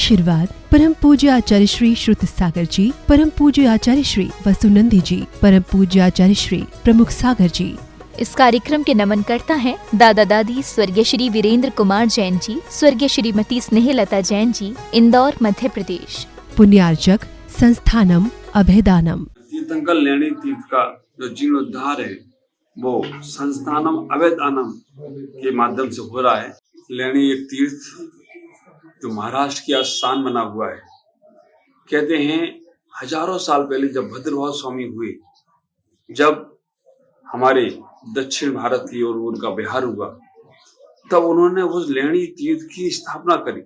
आशीर्वाद परम पूज्य आचार्य श्री श्रुत सागर जी, परम पूज्य आचार्य श्री वसुनंदी जी, परम पूज्य आचार्य श्री प्रमुख सागर जी। इस कार्यक्रम के नमन करता है दादा दादी स्वर्गीय श्री वीरेंद्र कुमार जैन जी, स्वर्गीय श्रीमती स्नेहलता जैन जी, इंदौर मध्य प्रदेश। पुण्यार्चक संस्थानम अभेदानम। तीर्थंकर लेणी तीर्थ का जो जीर्णोद्धार है वो संस्थानम अभेदानम के माध्यम से हो रहा है। लेणी एक तीर्थ जो महाराष्ट्र की स्थान बना हुआ है। कहते हैं हजारों साल पहले जब भद्रभाव स्वामी हुए, जब हमारे दक्षिण भारत की ओर उनका बिहार हुआ, तब उन्होंने उस लेणी तीर्थ की स्थापना करी,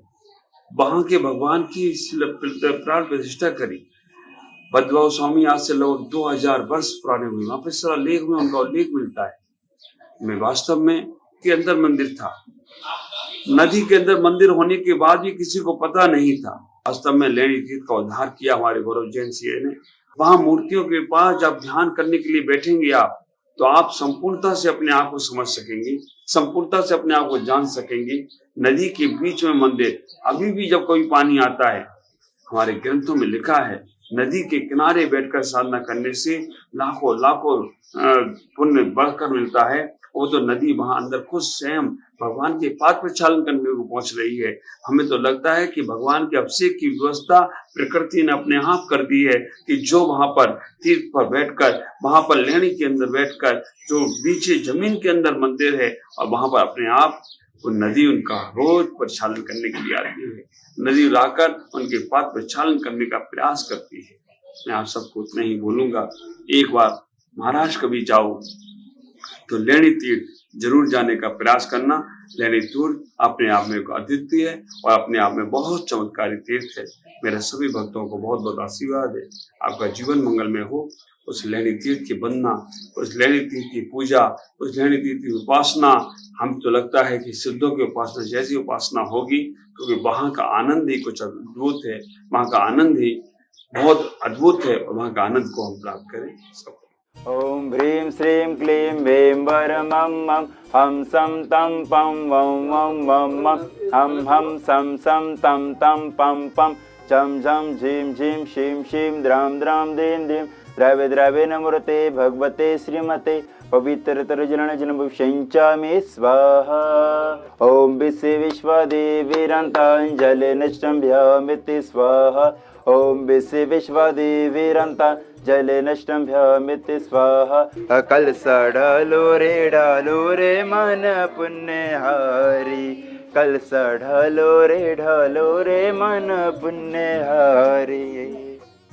वहां के भगवान की प्राण प्रतिष्ठा करी। भद्रभाव स्वामी आज से लगभग 2000 वर्ष पुराने हुए। वहां पर सारा लेख में उनका उल्लेख मिलता है। मैं वास्तव में के अंदर मंदिर था, नदी के अंदर मंदिर होने के बाद भी किसी को पता नहीं था। वास्तव में लेणी तीर्थ का उद्धार किया हमारे गौरव जैन सिंह ने। वहां मूर्तियों के पास जब ध्यान करने के लिए बैठेंगे आप, तो आप संपूर्णता से अपने आप को समझ सकेंगे, संपूर्णता से अपने आप को जान सकेंगे। नदी के बीच में मंदिर, अभी भी जब कोई पानी आता है, हमारे ग्रंथों में लिखा है नदी के किनारे बैठकर साधना करने से लाखों लाखों पुण्य बढ़कर मिलता है। वो तो नदी वहां अंदर खुद स्वयं भगवान के पाद प्रक्षालन करने को पहुंच रही है। हमें तो लगता है कि भगवान के अभिषेक की व्यवस्था प्रकृति ने अपने आप कर दी है कि जो वहां पर तीर्थ पर बैठकर, वहां पर लेणी के अंदर बैठकर, जो नीचे जमीन के अंदर मंदिर है, और वहां पर अपने आप वो नदी उनका रोज प्रक्षालन करने के लिए आती है। नदी लाकर उनके पाद प्रक्षालन करने का प्रयास करती है। मैं आप सबको उतना ही बोलूंगा, एक बार महाराष्ट्र कभी जाओ तो लेणी तीर्थ जरूर जाने का प्रयास करना। लेणी तीर्थ अपने आप में अद्वितीय है और अपने आप में बहुत चमत्कारी तीर्थ है। मेरे सभी भक्तों को बहुत बहुत आशीर्वाद है। आपका जीवन मंगलमय हो। उस लेणी तीर्थ की वंदना, उस लेणी तीर्थ की पूजा, उस लेणी तीर्थ की उपासना, हम तो लगता है कि सिद्धों की उपासना जैसी उपासना होगी, क्योंकि वहां का आनंद ही कुछ अद्भुत है। वहां का आनंद ही बहुत अद्भुत है और वहां का आनंद को हम प्राप्त करें। सब ओम ह्रीं श्रीं क्लीं वें वरं मं मं हम सं तं पं वं वं मं मं हम सं सं तं तं पं पं झं झं झीं झीं शीं शीं द्रां द्रां दीं दीं द्रव्य द्रव्ये नमोते भगवते श्रीमते पवित्रतरजनजनभुषञ्चामि स्वाहा। ओम विश्वदेवीरन्ताञ्जलिनष्टम्भ्यामिति स्वाहा। ओम विश्वदेवीरन्ताञ्जलिनष्टम्भ्यामिति स्वाहा। अकल सढ़लो रे मन पुण्यहारी, कल सढ़लो रे मन पुण्यहारी।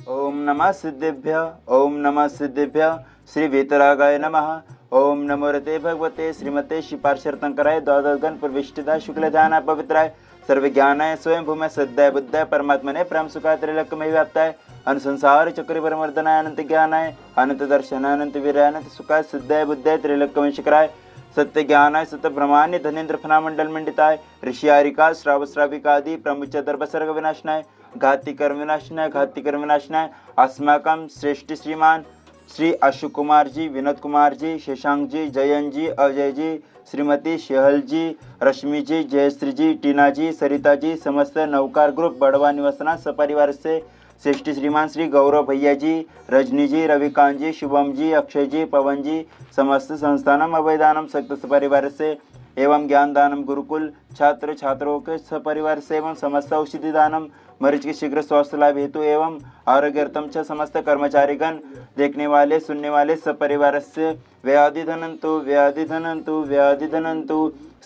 ओम नमः सिद्धिभ्य, ओम नमः सिद्धिभ्य, श्री वीतरागाय नमः। ओम नमो रते भगवते श्रीमते श्री पार्श्वतंकराय द्वादशगण प्रविष्टिता शुक्ल ध्यान पवित्राय सर्वज्ञानाय स्वयं भूमि सद्दाय बुद्धाय परमात्मने परम सुखाय त्रिलोकमय व्याप्ताय अनुसंसार चक्र परमर्दनाय अनंत ज्ञानाय अनंत दर्शनाय अनंत वीराय अनंत सुखाय सिद्धाय बुद्धाय त्रिलोकमय शिखराय सत्य ज्ञानाय सत्य ब्रह्माण्य धनेन्द्र फना मंडल मंडिताय ऋषियारिका श्राव श्राविकादि प्रमुच दर्भ सर्ग विनाशनाय घाति कर्म विनाशनाय अस्माकं श्रेष्ठ श्रीमान श्री अशोक कुमार जी, विनोद कुमार जी, शशांक जी, जयंत जी, अजय जी, श्रीमती शेहल जी, रश्मि जी, जयश्री जी, टीना जी, सरिता जी, समस्त नौकार ग्रुप बड़वा निवासना सपरिवार से श्रेष्ठ श्रीमान श्री गौरव भैया जी, रजनी जी, रविकांत जी, शुभम जी, अक्षय जी, पवन जी, समस्त संस्थानम अभयदानम सक्त सपरिवार से एवं ज्ञान दानम गुरुकुल छात्र छात्रों के सपरिवार से एवं समस्त औषधि दानम मरीज के शीघ्र स्वास्थ्य लाभ हेतु एवं आरोग्यर्थम च समस्त कर्मचारीगण देखने वाले सुनने वाले सपरिवार से व्याधि धनंतु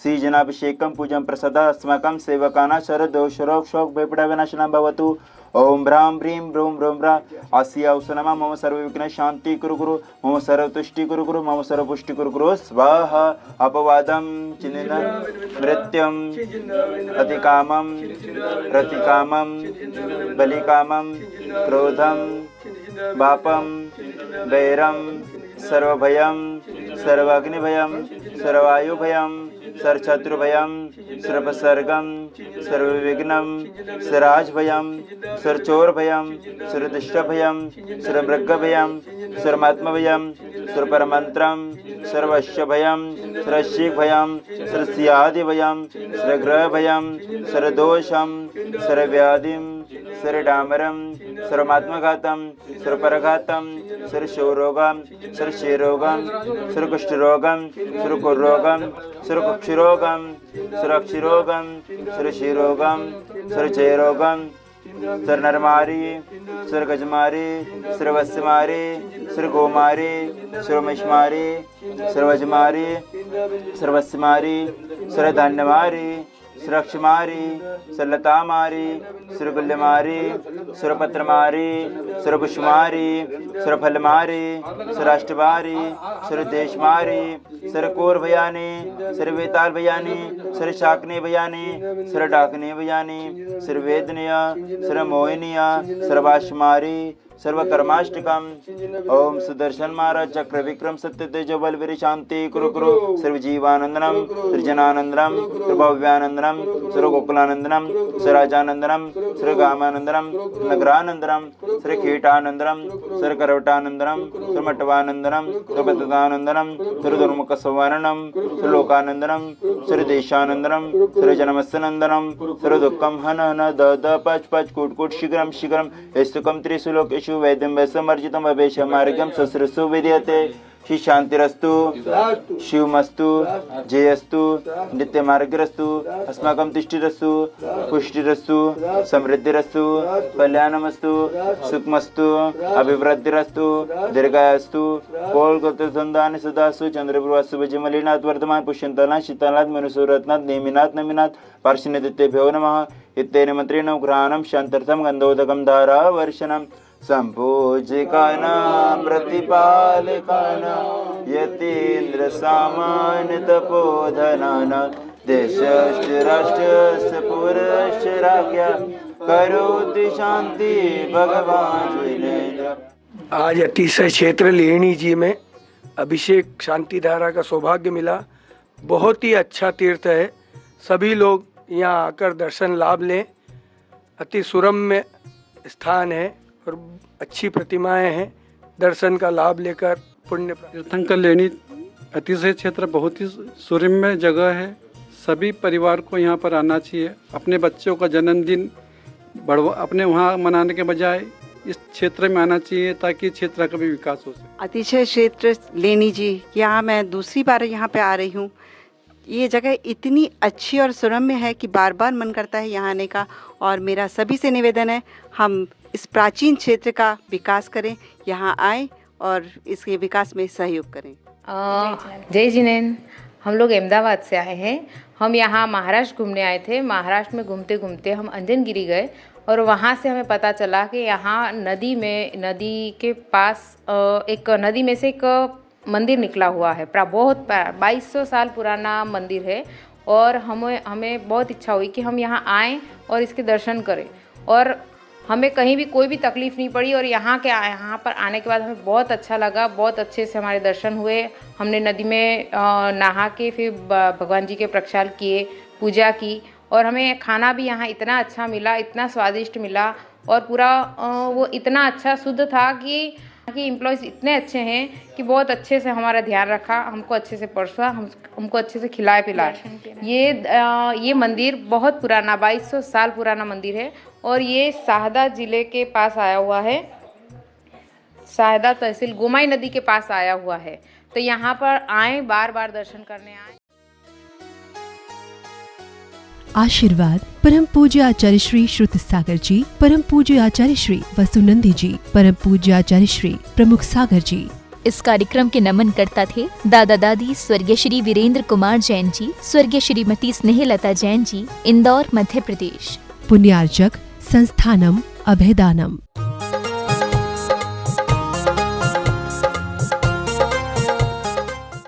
श्री जनाभिषेकम पूजन प्रसादा अस्माकं सेवकाना शरदोषरोग शोक भयपीड़ा विनाशनम भवतु। ओम भ्रां भ्रीं ब्रूं ब्रूं ब्रा आसिया उषनमा मम सर्व विघ्न शांति कुरु गुरु मम सर्व तुष्टि कुरु गुरु मम सर्व पुष्टि कुरु गुरु स्वाहा। अपवादम चिन्नम मृत्युम अतिकामम रतिकामम बलिकामम क्रोधम पापम वैरम सर्वभयं सर्वाग्निभयं सर्वायुभयं सर्वशत्रुभयं सर्वसर्गं सर्वविघ्नं सर्वराजभयं सर्वचोरभयं सर्वदुष्टभयं सर्वमृगभयं सर्वात्मभयं सर्वपरमन्त्रं सर्वस्यभयं सर्वशीघभयं सर्वस्यादिभयं सर्वग्रहभयं सर्वदोषं सर्वव्याधिं सर्वडामरं सर्वमात्मघातं सर्वपरघातं सर्वशोरोगं सर्वक्षयरोगं सर्वकुष्ठरोगं सर्वकुरोगं सर्वकुक्षरोगं सर्वक्षरोगं सर्वक्षयरोगं सर्वक्षयरोगं सर्वनरमारी सर्वगजमारी सर्ववस्यमारी सर्वगोमारी सर्वमहिषमारी सर्वजमारी सर्वस्यमारी सर्वधान्यमारी सुरक्षमारी सरलतामारी सुरगुल्यमारी सुरपत्रमारी सुरपुष्पमारी सुरफलमारी सुराष्ट्रवारी सुरदेशमारी सुरकोरभयानी सुरवेताल भयानी सुरशाकने भयानी सुरडाकने भयानी सुरवेदनीय सुरमोहिनीय सर्वाश्मारी सर्वकर्माष्टकम। ओम सुदर्शन महाराज चक्र विक्रम सत्य तेजो बल वीर शांति कुरु कुरु सर्वजीवानंदनम त्रिजनानंदनम सर्वभव्यानंदनम सर्वगोकुलानंदनम स्वराजानंदनम सर्वगामानंदनम नगरानंदनम सर्वकीटानंदनम सर्वकरवटानंदनम सर्वमटवानंदनम सर्वपतदानंदनम सर्वधर्मुख संवरणम सर्वलोकानंदनम सर्वदेशानंदनम सर्वजनमस्सनंदनम सर्वदुःखम हन हन द द पच पच कूट कूट शीघ्रम शीघ्रम एस्तुकम त्रिशुलोकेषु वैद्यं वैश्यमर्जितं ववेश मार्गं सस्रसु विद्यते। श्री शांतिरस्तु शिवमस्तु जयस्तु नित्यमार्गरस्तु अस्माकं तिष्ठिरस्तु पुष्टिरस्तु समृद्धिरस्तु कल्याणमस्तु सुखमस्तु अभिवृद्धिरस्तु दीर्घायस्तु पोलगतसंधान सदासु चंद्रप्रभासु विजयमलिनाथ वर्धमान पुष्यंतनाथ शीतलनाथ मनुसूरत्नाथ नेमिनाथ नमिनाथ पार्श्वनिधिभ्यो नमः। इत्येन मंत्रेण ग्रहणं शांत्यर्थं गन्धोदकं धारावर्षणं संपूजिकानां प्रतिपालकानां यतीन्द्र सामान्य तपोधनानां देशस्य राष्ट्रस्य पुरस्य राज्ञा करोति शांति भगवान जिनेन्द्र। आज अतिशय क्षेत्र लेहनी जी में अभिषेक शांति धारा का सौभाग्य मिला। बहुत ही अच्छा तीर्थ है, सभी लोग यहाँ आकर दर्शन लाभ लें। अति सुरम्य स्थान है और अच्छी प्रतिमाएं हैं, दर्शन का लाभ लेकर पुण्य तीर्थंकर लेहनी अतिशय क्षेत्र बहुत ही सुरम्य जगह है। सभी परिवार को यहाँ पर आना चाहिए। अपने बच्चों का जन्मदिन अपने वहाँ मनाने के बजाय इस क्षेत्र में आना चाहिए ताकि क्षेत्र का भी विकास हो सके। अतिशय क्षेत्र लेहनी जी, यहाँ मैं दूसरी बार यहाँ पे आ रही हूँ। ये जगह इतनी अच्छी और सुरम्य है कि बार बार मन करता है यहाँ आने का। और मेरा सभी से निवेदन है, हम इस प्राचीन क्षेत्र का विकास करें, यहाँ आएँ और इसके विकास में सहयोग करें। जय जिनेन्द्र। हम लोग अहमदाबाद से आए हैं। हम यहाँ महाराष्ट्र घूमने आए थे। महाराष्ट्र में घूमते घूमते हम अंजनगिरी गए और वहाँ से हमें पता चला कि यहाँ नदी के पास एक नदी में से एक मंदिर निकला हुआ है। बहुत 2200 साल पुराना मंदिर है और हमें बहुत इच्छा हुई कि हम यहाँ आएँ और इसके दर्शन करें। और हमें कहीं भी कोई भी तकलीफ़ नहीं पड़ी और यहाँ पर आने के बाद हमें बहुत अच्छा लगा। बहुत अच्छे से हमारे दर्शन हुए। हमने नदी में नहा के फिर भगवान जी के प्रक्षाल किए, पूजा की और हमें खाना भी यहाँ इतना अच्छा मिला, इतना स्वादिष्ट मिला और पूरा वो इतना अच्छा शुद्ध था कि एम्प्लॉयज़ इतने अच्छे हैं कि बहुत अच्छे से हमारा ध्यान रखा, हमको अच्छे से परसा, हमको अच्छे से खिलाए पिलाए। ये मंदिर बहुत पुराना 2200 साल पुराना मंदिर है और ये शाहदा ज़िले के पास आया हुआ है। शाहदा तहसील गोमाई नदी के पास आया हुआ है। तो यहाँ पर आएँ, बार बार दर्शन करने आएँ। आशीर्वाद परम पूज्य आचार्य श्री श्रुत सागर जी, परम पूज्य आचार्य श्री वसुनंदी जी, परम पूज्य आचार्य श्री प्रमुख सागर जी। इस कार्यक्रम के नमन करता थे दादा दादी स्वर्गीय श्री वीरेंद्र कुमार जैन जी, स्वर्गीय श्रीमती स्नेहलता जैन जी, इंदौर मध्य प्रदेश। पुण्यार्चक संस्थानम अभेदानम।